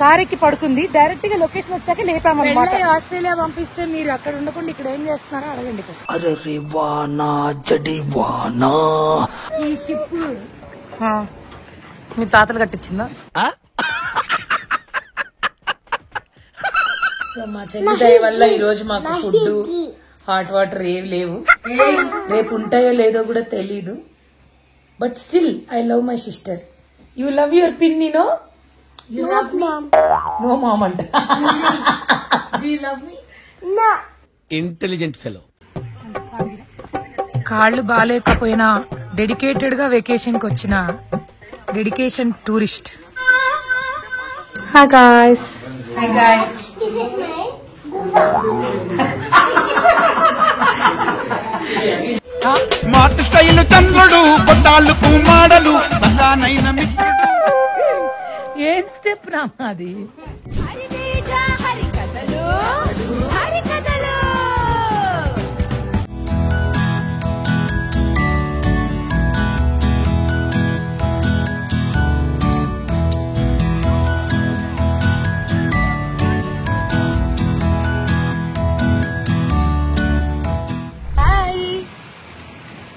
Car ఎక్కి పడుకుంది. Direct గా లొకేషన్ వచ్చాక లేపామన్నమాట. ఆస్ట్రేలియా పంపిస్తే మీరు అక్కడ ఉండకుండా ఇక్కడ ఏం చేస్తున్నారో అడగండి. ఈ షిప్ మీ తాతలు కట్టించిందా? సో మా చెల్లి దయ వల్ల ఈ రోజు మాకు ఫుడ్, హాట్ వాటర్ ఏవి లేవు. రేపు ఉంటాయో లేదో కూడా తెలీదు. But still I love my sister. You love your పిన్ని? No, you love me? No mom అంట. Do you love me? No. Intelligent fellow. కాళ్ళు బాగాలేకపోయినా డెడికేటెడ్ గా వెకేషన్ కి వచ్చిన dedication tourist. Hi guys. Hi guys. Smart style చంద్రుడు, కొట్టాలు కుమాడలు, సగానైన మిత్రుడు. ఏం స్టెప్ నాది?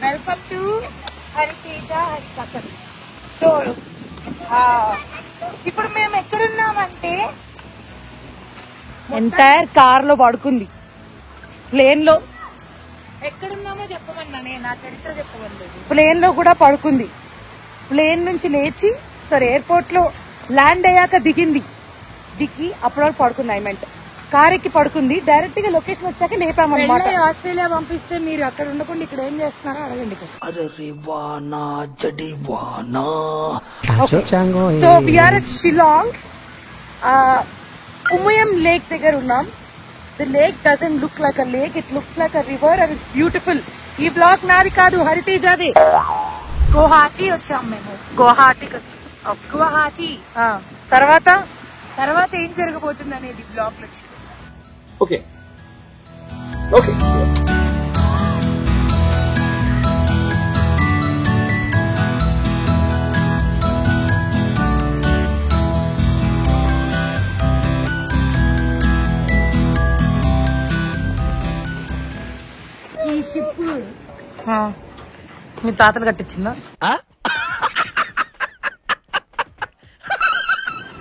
వెల్కమ్ టు హరితేజ హరికథలు. సో ఇప్పుడు మేము ఎక్కడున్నామంటే ఎంటైర్ కార్ లో పడుకుంది. ప్లేన్ లో ఎక్కడున్నామో చెప్పమన్నా, నేను నా చరిత్ర చెప్పమలేదు. ప్లేన్ లో కూడా పడుకుంది. ప్లేన్ నుంచి లేచి ఎయిర్పోర్ట్ లో ల్యాండ్ అయ్యాక దిగి అప్పటి పడుకుంది. ఐ మెంట్ కార్ ఎక్కి పడుకుంది. డైరెక్ట్ గా లొకేషన్ వచ్చాక లేపామన్నమాట. ఆస్ట్రేలియా పంపిస్తే మీరు అక్కడ ఉండకుండా ఇక్కడ ఏం చేస్తున్నారో అడగండి. So we're at Shillong, Umiam lake దగ్గర ఉన్నాం. The lake doesn't look like a lake, it looks like a river and it's beautiful. ఈ బ్లాగ్ నాది కాదు, హరితేజాది. గువాహటి వచ్చాం మేము. గువాహటి తర్వాత ఏం జరగబోతుంది అనేది బ్లాగ్ లో. Okay okay. ఈ షిప్ మీ తాతలు కట్టించిందా?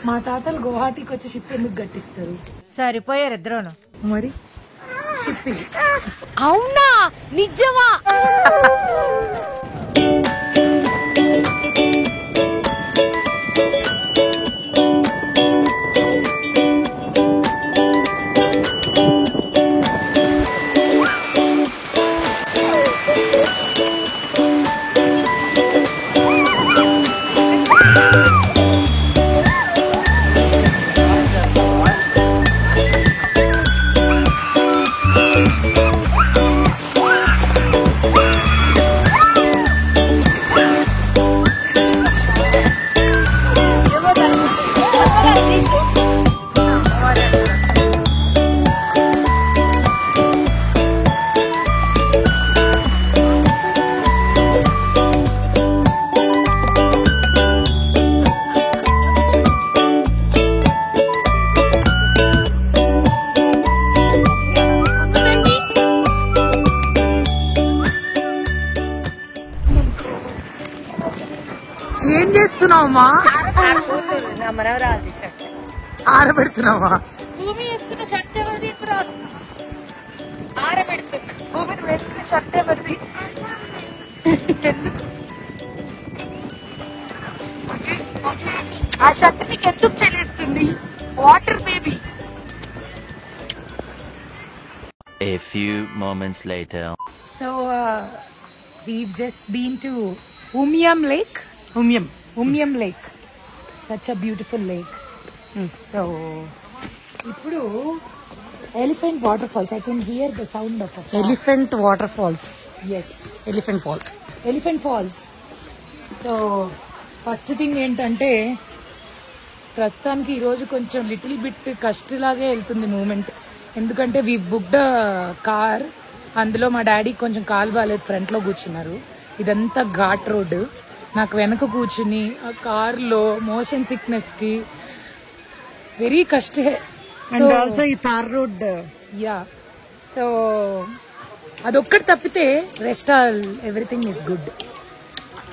మా తాతలు గువాహటికి వచ్చి షిప్ ఎందుకు కట్టిస్తారు? సరిపోయారు ఇద్దరును. మరి షిప్పింగ్. అవునా? నిజమా? ఏం చేస్తున్నావమ్మా? మనవరాలి షర్ట్ ఆరబెడుతున్నావా? భూమి వేసుకున్న షర్ట్ ఎవరిది? ఇప్పుడు ఆరబెడుతున్నా. భూమిని వేసుకున్న షర్ట్ ఎవరిది? ఎందుకు ఆ షర్ట్ నీకు ఎందుకు చెల్లిస్తుంది? Water baby. A few moments later. So we've just been to Umiam Lake. Umiam Lake. Such a beautiful lake. So ఇప్పుడు elephant waterfalls. I can hear the sound of a fall. Elephant water falls. Yes, elephant falls. So first thing ఏంటంటే ప్రస్తుతానికి ఈరోజు కొంచెం little bit కష్టలాగే వెళ్తుంది moment. ఎందుకంటే we booked car, అందులో మా daddy కొంచెం కాలు బాగాలేదు, ఫ్రంట్ లో కూర్చున్నారు. ఇదంతా ఘాట్ రోడ్. నాకు వెనక కూర్చుని ఆ కార్లో మోషన్ సిక్నెస్ కి వెరీ కష్టే. అండ్ ఆల్సో ఈ తార్ రోడ్. యా, సో అదొక్కటి తప్పితే rest all everything is good.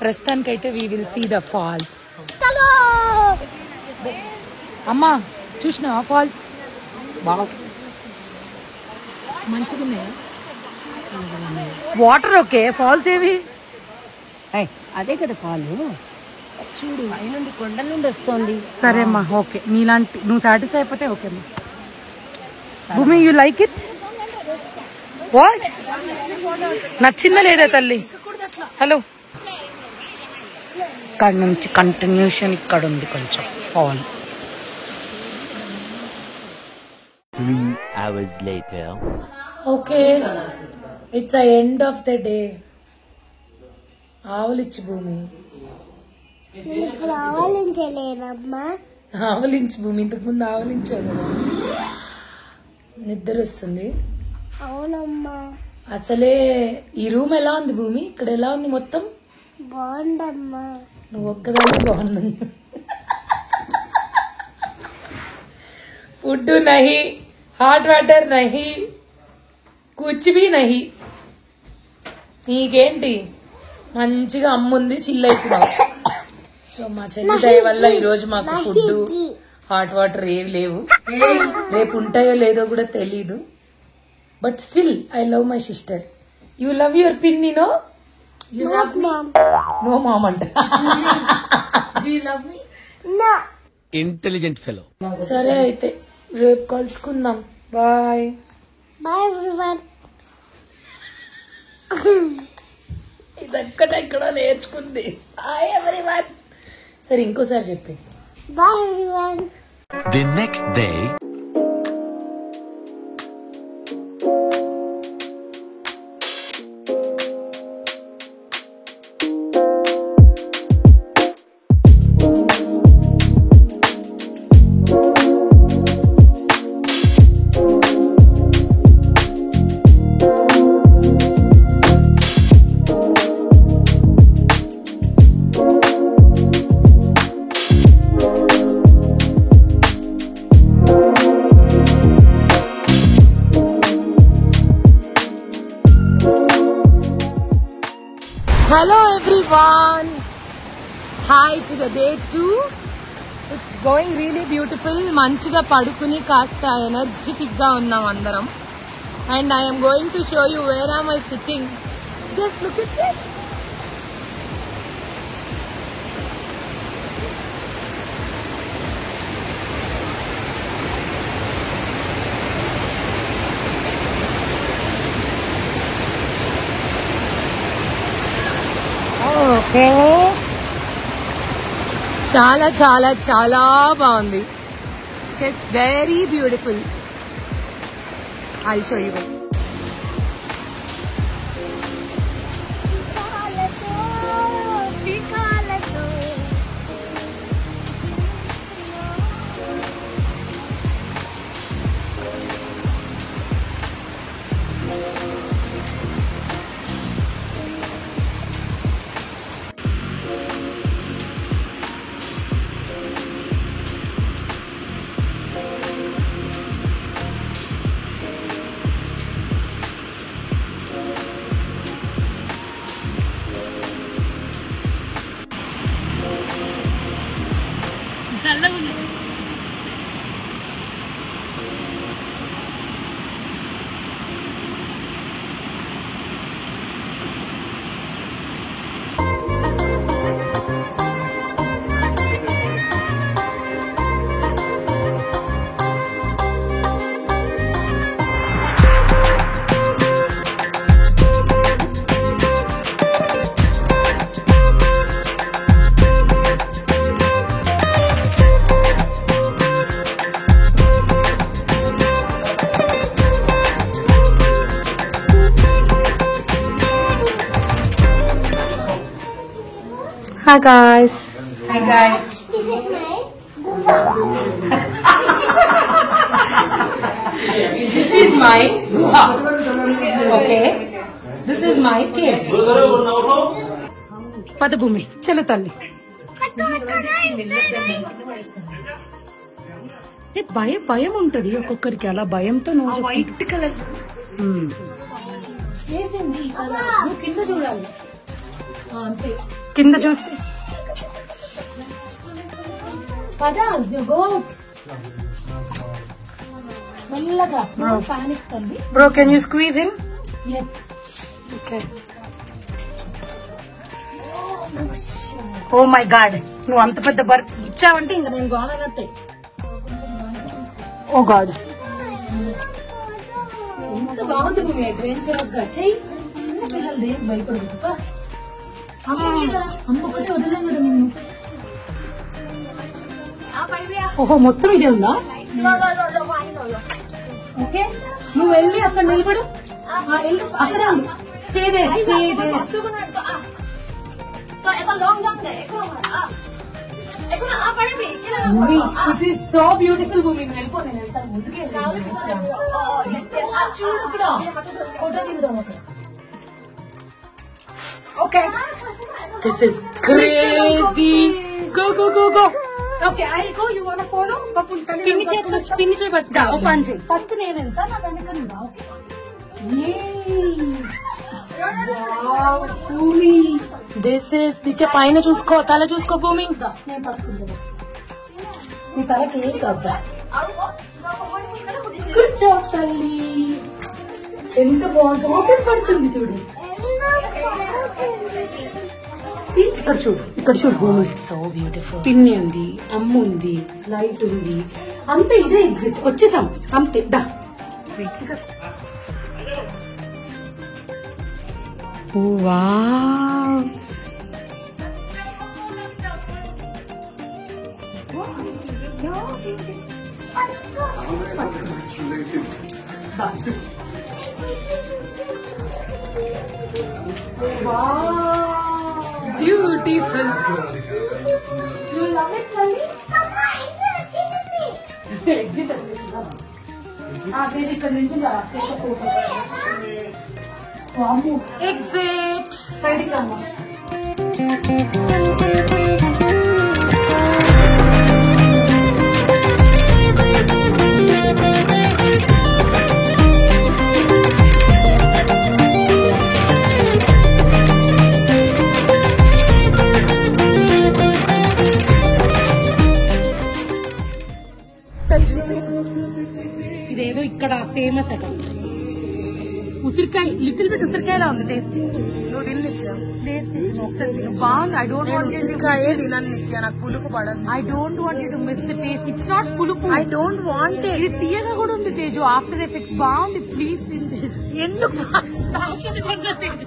ప్రస్తుతానికైతే we will see the falls. అమ్మా చూసినా ఫాల్స్ బాగా మంచిగా ఉన్నాయా? వాటర్ ఓకే, ఫాల్స్ ఏవి? అదే కదా పాలు. చూడు అయినుండి కొండ నుండి వస్తుంది. సరే అమ్మా, ఓకే. నీలాంటి నువ్వు సాటిస్ఫై అయిపోతే ఓకే అమ్మా. భూమి, యూ లైక్ ఇట్? వాట్ నచ్చిందా లేదా తల్లి? హలో, ఇక్కడ నుంచి కంటిన్యూషన్ ఇక్కడ ఉంది కొంచెం fall. 3 hours later. Okay, it's a end of the day. ఆవలిచ్చు భూమి, ఆవలించలేనమ్మా. ఆవలించు భూమి. ఇంతకు ముందు ఆవలించావు కదా. నిద్ర వస్తుంది. అవునమ్మా. అసలే ఈ రూమ్ ఎలా ఉంది భూమి? ఇక్కడ ఎలా ఉంది మొత్తం? బాగుందమ్మా. నువ్వు ఒక్కదాన్ని బాగుంది. ఫుడ్ నహి, హాట్ వాటర్ నహి, కుచ్ బి నహి. నీకేంటి మంచిగా అమ్ముంది, చిల్లైతున్నావు. సో మా చెల్లి దయ వల్ల ఈ రోజు మాకు ఫుడ్, హాట్ వాటర్ ఏవి లేవు. రేపు ఉంటాయో లేదో కూడా తెలీదు. But still I love my sister. You love your పిన్ని? No, you love me? No mom అంట. Do you love me? Intelligent fellow. సరే అయితే రేపు కలుసుకుందాం. బాయ్. Bye everyone. ఇదొక్కట ఇక్కడ నేర్చుకుంది. Bye everyone. సరే ఇంకోసారి చెప్పి. Bye everyone. The next day. Hello everyone. Hi to the day 2. It's going really beautiful. మంచిగా పడుకుని కాస్త ఎనర్జెటిక్ గా ఉన్నాం అందరం. And I am going to show you where am I sitting. Just look at this. Okay, చాలా చాలా చాలా బాగుంది. Just very beautiful. I show you. Hi guys. Hi guys. This is my guha. Okay. This is my cave. పద భూమి చలో తల్లి. భయం భయం ఉంటది ఒక్కొక్కరికి, అలా భయంతో వైట్ కలర్ కింద చూడాలి. కింద చూసి మెల్లగా పానిక్ తల్లి. Bro can you squeeze in? Yes. Okay. Oh my god, నువ్వు అంత పెద్ద బర్ఫ్ ఇచ్చావంటే ఇంకా నేను గోనగట్టే. ఓ గాడ్, ఎంత బాగుంది భూమి, అడ్వెంచరస్ గా చెయ్యి. చిన్న పిల్లలు ఏం భయపడదు. అమ్మ ఒకటి వదలం కూడా నిన్ను. ఓహో మొత్తం ఇదే ఉందా? ఓకే, నువ్వు వెళ్ళి అక్కడ నిలబడు. అక్కడ stay there, stay there. It is so beautiful Bhoomi. వెళ్ళిపో, నేను వెళ్తాను ముందుకే. చూడు ఇక్కడ ఫోటో దిగుదాం. Okay, this is crazy. Go go go go. Okay, I go. You want to follow? పిన్ని చేపట్టు. ఓ పని చేయి. ఫస్ట్ నేను వెళ్తా, నా వెనక నువ్వు రా. దిస్ ఇస్ నిత్య. పైన చూసుకో, తల చూసుకో భూమి. నేను పట్టుకుంటా. నీ తలకి ఏం కాదు. కూర్చో తల్లి. ఎంత బాగుంది, ఓపెన్ పడుతుంది చూడు. ఇక్కడ చూడు, ఇక్కడ చూడు భూమి. So beautiful. పిన్ని ఉంది, అమ్మ ఉంది, లైట్ ఉంది, అంతే. ఇదే ఎగ్జిట్. వచ్చేసాం అంతే. దా. Wow, beautiful. You love it, Mali? Exit వచ్చేసిందా? నేను ఇక్కడ నుంచి ఫోటో. ఎగ్జిట్. సైడ్కి రమ్మా. ఇదేదో ఇక్కడ ఫేమస్ అక్కడ ఉసిరికాయ, లిటిల్ బిట్ ఉసిరికాయలా ఉంది టేస్ట్. నువ్వు తిని బాగుంది. ఐ డోంట్ వాంట్ ఉసిరికాయ తినాలి నిత్య, నాకు పులుపు పడదు. I don't want you to miss the taste. It's not పులుపు. I don't want. ఇది తీయగా కూడా ఉంది తేజు. ఆఫ్టర్ ఎఫెక్ట్స్ బాగుంది. ప్లీజ్ తింటే. ఎందుకు ప్యాకెట్ కొన్న తిని,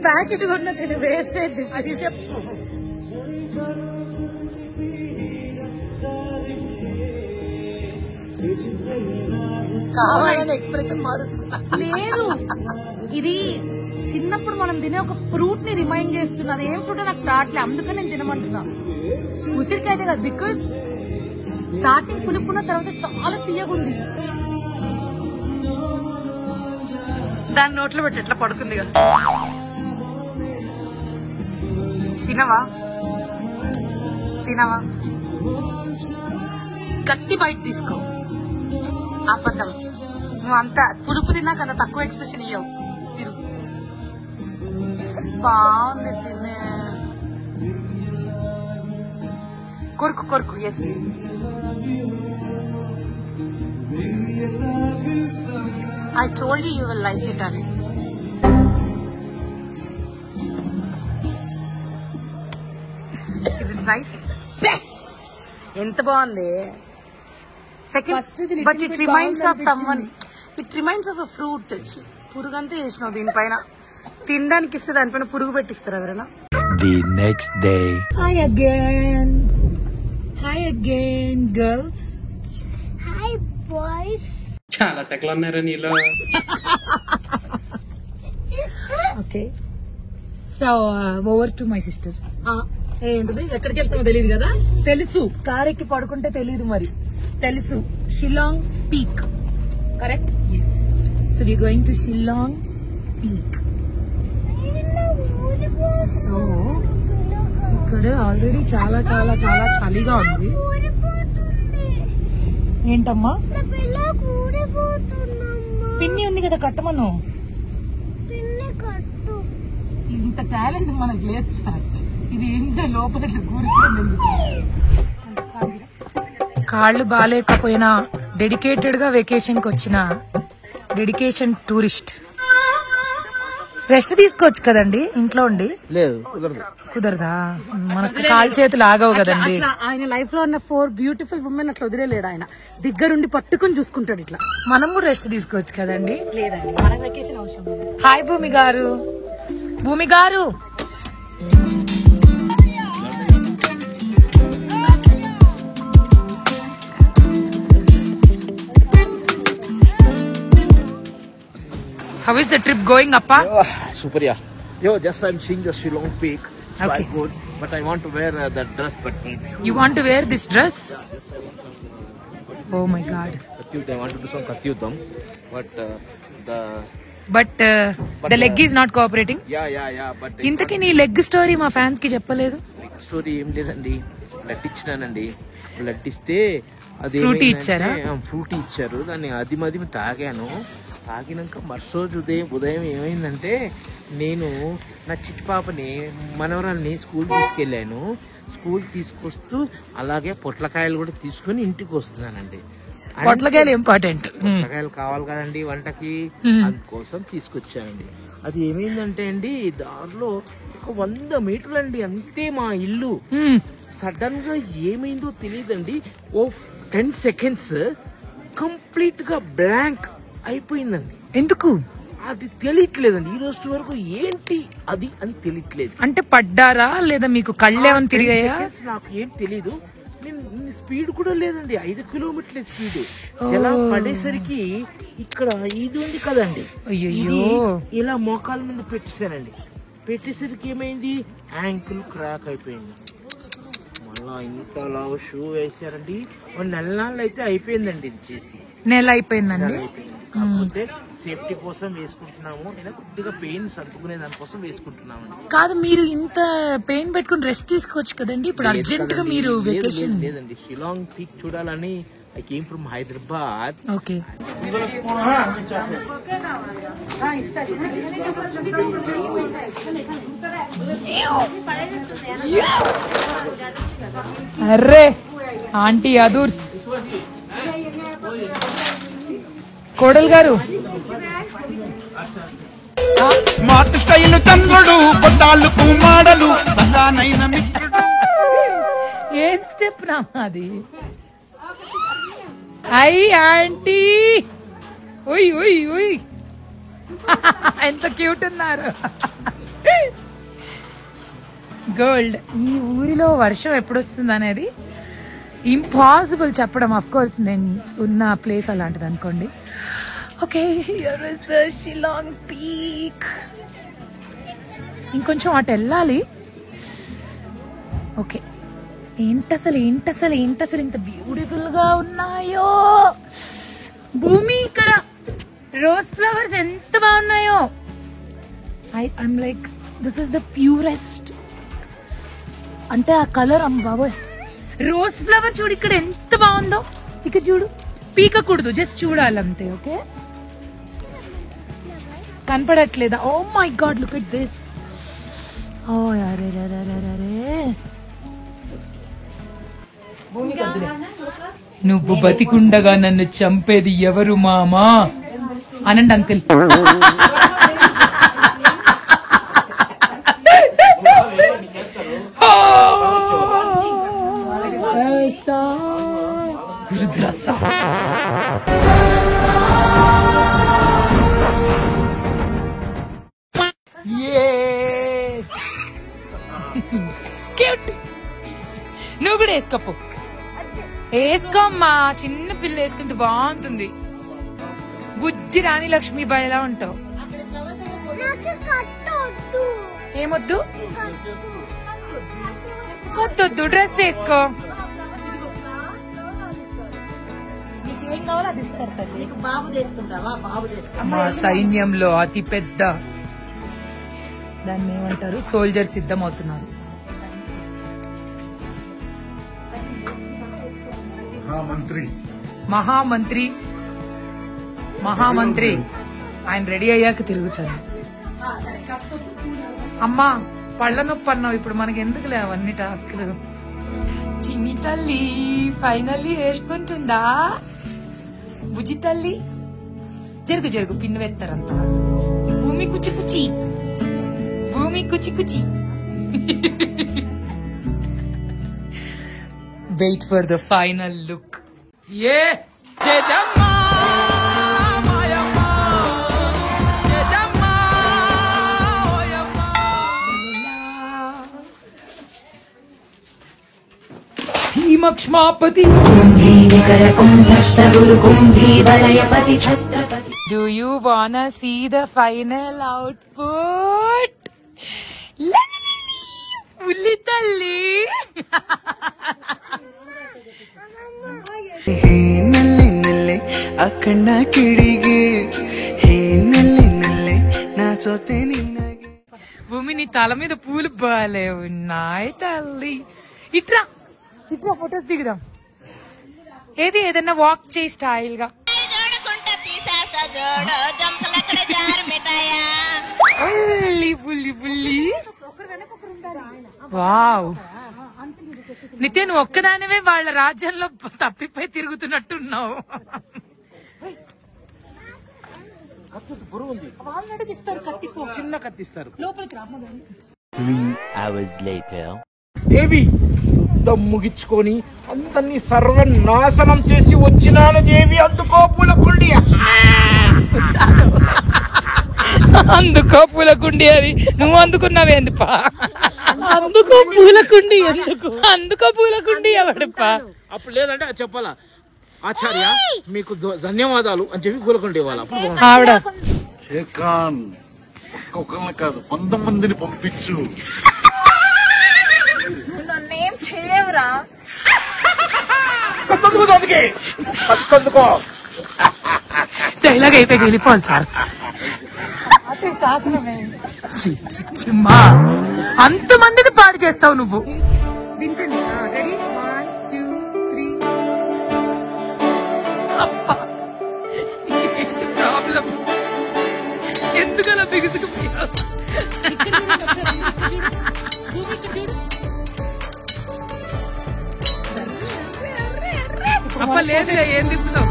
ప్యాకెట్ కొన్న తిని వేస్ట్ అయింది. అది చెప్పు. కావాలని ఎక్స్ప్రెషన్ మారుస్తా లేదు. ఇది చిన్నప్పుడు మనం తినే ఒక ఫ్రూట్ ని రిమైండ్ చేస్తున్నది. ఏం ఫ్రూట్ నాకు రావట్లే, అందుకని నేను తినమంటున్నా. ఉసిరికాయ కదా, బికాజ్ స్టార్టింగ్ పులుపున్న తర్వాత చాలా తీయగుంది. దాని నోట్లో పెట్టి ఎట్లా పడుకుంది కదా. తినవా తినవా, గట్టి బయట తీసుకో. అబద్ధం, నువ్వు అంత పులుపు తిన్నాక అంత తక్కువ ఎక్స్ప్రెషన్ ఇవ్వవు. బాగుంది తినే. కొరుకు కొరుకు. Yes, I told you will like it అని. Is it nice? ఎంత బాగుంది. Second, but it reminds of someone. It reminds of a fruit. పురుగంతా వేసినావు దీనిపైన. తినడానికి ఇస్తే దానిపైన పురుగు పెట్టిస్తారు ఎవరైనా. The next day. Hi again. Hi again, girls. Hi, boys. చాలా సెకలు ఉన్నారా నీలో? Okay. So, over to my sister. ఏంటిది, ఎక్కడికి వెళ్తామో తెలియదు కదా. తెలుసు, కారెక్కి పడుకుంటే తెలియదు మరి. తెలుసు, Shillong peak. Correct? So we going to Shillong peak. So so ఇక్కడ ఆల్రెడీ చాలా చాలా చాలా చలిగా ఉంది. ఏంటమ్మా? పిన్ని ఉంది కదా, కట్టమను. ఇంత టాలెంట్ మనకు లేదు సార్. ఇది ఏంటో లోపల కాళ్ళు బాగాలేకపోయినా డెడికేటెడ్ గా వెకేషన్ కి వచ్చిన డెడికేషన్ టూరిస్ట్. రెస్ట్ తీసుకోవచ్చు కదండి ఇంట్లో ఉండి. లేదు, కుదరదా? మనకు కాలు చేతులు ఆగవు కదండి. ఆయన లైఫ్ లో ఉన్న 4 బ్యూటిఫుల్ ఉమెన్ అట్లా వదిలేలేడు. ఆయన దగ్గరుండి పట్టుకుని చూసుకుంటాడు. ఇట్లా మనం కూడా రెస్ట్ తీసుకోవచ్చు కదండి. లేదండి, మనకు వెకేషన్ అవసరం లేదు. హాయ్ భూమి గారు. భూమి గారు, how is the trip going, appa? Super, yeah. Yo, just I'm seeing the Shillong Peak. It's Okay. quite good, but I want to wear that dress, but You want to wear this dress? Oh my god. Katyut, I want to do some katyutam, but But the leg is not cooperating. yeah, but ఇంతకీ నీ leg story మా fans కి చెప్పలేదు. Story ఏం లేదండి. Blood ఇచ్చినానండి. Blood ఇస్తే అది frutti ఇచ్చారా? ఫ్రూటీ ఇచ్చారు. దాన్ని అది తాగాను. తాగినాక మరుసోజు ఉదయం ఏమైందంటే, నేను నా చిట్టి పాపని మనవరాల్ని స్కూల్ తీసుకెళ్ళాను. స్కూల్ తీసుకొస్తూ అలాగే పొట్లకాయలు కూడా తీసుకుని ఇంటికి వస్తున్నానండి. పొట్లకాయలు ఇంపార్టెంట్. పొట్లకాయలు కావాలి కదండి వంటకి, అందుకోసం తీసుకొచ్చానండి. అది ఏమైందంటే అండి, దారిలో ఒక 100 మీటర్లు అండి అంతే మా ఇల్లు. సడన్ గా ఏమైందో తెలియదండి. ఓ 10 సెకండ్స్ కంప్లీట్ గా బ్లాంక్ అయిపోయిందండి. ఎందుకు అది తెలియట్లేదండి. ఈ రోజు వరకు ఏంటి అది అని తెలియట్లేదు. అంటే పడ్డారా లేదా మీకు కళ్ళేమని తిరిగాయా? నాకు ఏం తెలీదు. నేను స్పీడ్ కూడా లేదండి, 5 కిలోమీటర్ల స్పీడ్. ఎలా పడేసరికి ఇక్కడ ఇది ఉంది కదండి, అయ్యో ఇలా మోకాల మీద పెట్టేశానండి. పెట్టేసరికి ఏమైంది, యాంకిల్ క్రాక్ అయిపోయింది. మళ్ళా ఇంతలా షూ వేసారండి. 1 నెలలు అయితే అయిపోయిందండి ఇది చేసి. నెల అయిపోయిందండి. కాకపోతే సేఫ్టీ కోసం వేసుకుంటున్నాము. నేను కొద్దిగా పెయిన్ సర్దుకునే దానికోసం వేసుకుంటున్నాము. కాదు, మీరు ఇంత పెయిన్ పెట్టుకుని రెస్ట్ తీసుకోవచ్చు కదండి. ఇప్పుడు అర్జెంట్ గా మీరు వెకేషన్. లేదండి, షిలాంగ్ పీక్ చూడాలని I came from Hyderabad. Okay. అర్రే ఆంటీ అదూర్స్. కోడల్ గారు, స్మార్ట్ స్టైల్ చంద్రుడు, పొట్టాలకు మాడలు, సగానైన మిత్రుడు. ఏం స్టెప్ నా అది? ఐ ఆంటీ, ఉయ్ ఉయ్ ఉయ్, ఎంత క్యూట్ ఉన్నారు. గోల్డ్. ఈ ఊరిలో వర్షం ఎప్పుడు వస్తుంది అనేది ఇంపాసిబుల్ చెప్పడం. అఫ్ కోర్స్ నేను ఉన్న ప్లేస్ అలాంటిది అనుకోండి. Okay, here is the Shillong peak. ఇంకొంచెం అటు వెళ్ళాలి. ఓకే, ఏంటసలు ఇంత బ్యూటిఫుల్ గా ఉన్నాయో. భూమి, ఇక్కడ రోజ్ ఫ్లవర్స్ ఎంత బాగున్నాయో. I'm like this is the purest. అంటే ఆ కలర్, అమ్మ బాబోయ్, రోజ్ ఫ్లవర్ చూడు ఇక్కడ ఎంత బాగుందో. ఇక్కడ చూడు, పీకకూడదు, జస్ట్ చూడాలంతే. ఓకే, కనపడట్లేదా? Oh my god, look at this. Oh అరే నువ్వు బతికుండగా నన్ను చంపేది ఎవరు మామా అనండి అంకుల్. నువ్వు కూడా వేసుకోపో. వేసుకోమ్మా, చిన్న పిల్ల వేసుకుంటే బాగుంటుంది. బుజ్జి రాణి లక్ష్మీబాయి ఎలా ఉంటావు. ఏమొద్దు, కొత్తొద్దు, డ్రెస్ వేసుకో. బాబు తీసుకుంటావా? బాబు తీసుకుంటా. మా సైన్యంలో అతి పెద్ద దాన్ని ఏమంటారు, సోల్జర్స్ సిద్ధం అవుతున్నారు. మహామంత్రి ఆయన రెడీ అయ్యాక తిరుగుతారు. అమ్మా పళ్ళ నొప్పి అన్నావు, ఇప్పుడు మనకి ఎందుకులే అవన్నీ టాస్క్లు. చిన్ని తల్లి ఫైనల్లీ వేసుకుంటుందా? బుజ్జి తల్లి జరుగు పిన్ను వేస్తారంతా. భూమి కుచి కుచి, భూమి కుచి కుచి. Wait for the final look. ఏ భీమక్ష్మాపతి. Do you wanna see the final output? ఉల్లి తల్లి. హే నల్లే నల్లే అక్కడ కిడిగే, హే నల్లే నల్లే నా చోతే నీనాగే. భూమి నీ తల మీద పూలు బాలే ఉన్నాయి తల్లి. ఇట్రా ఫొటోస్ దిగుదాం. ఏదైనా వాక్ చేయి స్టైల్ గా. వావ్ నిత్య, నువ్వు ఒక్కదానివే వాళ్ళ రాజ్యంలో తప్పిపోయి తిరుగుతున్నట్టున్నావు. వాళ్ళు అడిగిస్తారు కత్తితో, చిన్న కత్తిస్తారు. లోపలికి రా. 3 hours later. దేవి యుద్ధం ముగించుకొని అందరినీ సర్వనాశనం చేసి వచ్చినాను దేవి, అందుకో పూలకుండి. అందుకో పూలకుండి అని నువ్వు అందుకున్నావేందుపా? అందుకో పూలకుండి ఎందుకు? అందుకో పూలకుండి ఎవడప్పా? అప్పుడు లేదంటే అది చెప్పాలా, ఆచార్య మీకు ధన్యవాదాలు అని చెప్పి పూలకుండి ఇవ్వాలి. అప్పుడు ఆవిడ ఒక్కొక్కరిని కాదు 100 మందిని పంపించు. నన్నేం చేయలేవురా. డైలాగ్ అయిపోయి వెళ్ళిపోవాలి సార్. అంతమందిని పాడు చేస్తావు నువ్వు. ప్రాబ్లం ఎందుకలా బిగుసుకుపోయావు? అప్ప లేదులే, ఏం తిప్పుతావు?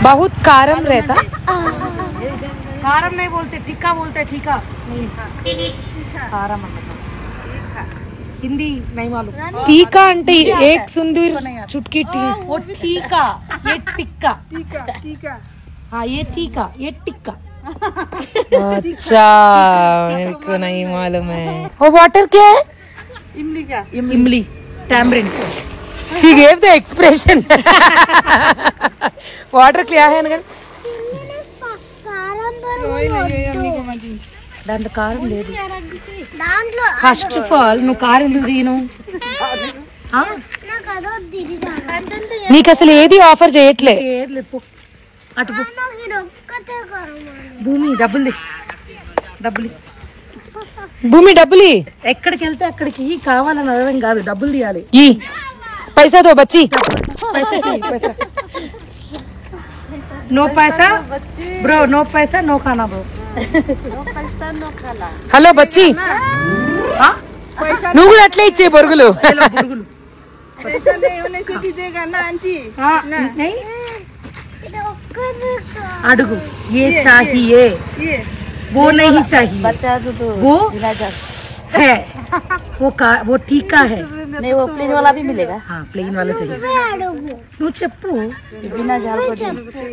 बहुत कारम रहता. कारम नहीं बोलते, टीका बोलते. टीका कारम हिंदी नहीं मालूम. टीका అంటే एक सुंदर चुटकी टी. वो टीका, ये टिक्का. टीका हाँ, ये टीका, ये टिक्का. अच्छा मेरे को नहीं मालूम है. वो वाटर क्या है? इमली का. इमली tamarind. She gave the expression. Water clear है ना? దాంట్లో కారం లేదు. ఫస్ట్ ఆఫ్ ఆల్ నువ్వు కారం ఎందుకు చేయను? నీకు అసలు ఏది ఆఫర్ చేయట్లే. అటు భూమి డబ్బులు భూమి డబ్బులు ఎక్కడికి వెళ్తే అక్కడికి కావాలని అడగడం కాదు, డబ్బులు తీయాలి. ఈ पैसा दो बच्ची. पैसा नो पैसा ब्रो, नो पैसा नो खाना ब्रो. హలో బచ్చి, నువ్వు కూడా అట్లే ఇచ్చే బొరుగులు. అడుగు ఏ चाहिए वो नहीं चाहिए, वो है, वो टीका है. नहीं, वो प्लेन वाला भी मिलेगा. हाँ, ప్లెయిన్ वाला चाहिए. నువ్వు చెప్పు.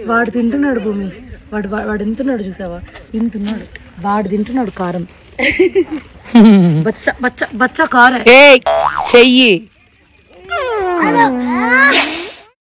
వాడు తింటున్నాడు భూమి, వాడు ఎంతున్నాడు చూసావా? ఇంతున్నాడు వాడు, తింటున్నాడు కారం. బచ్చా కారం చెయ్యి.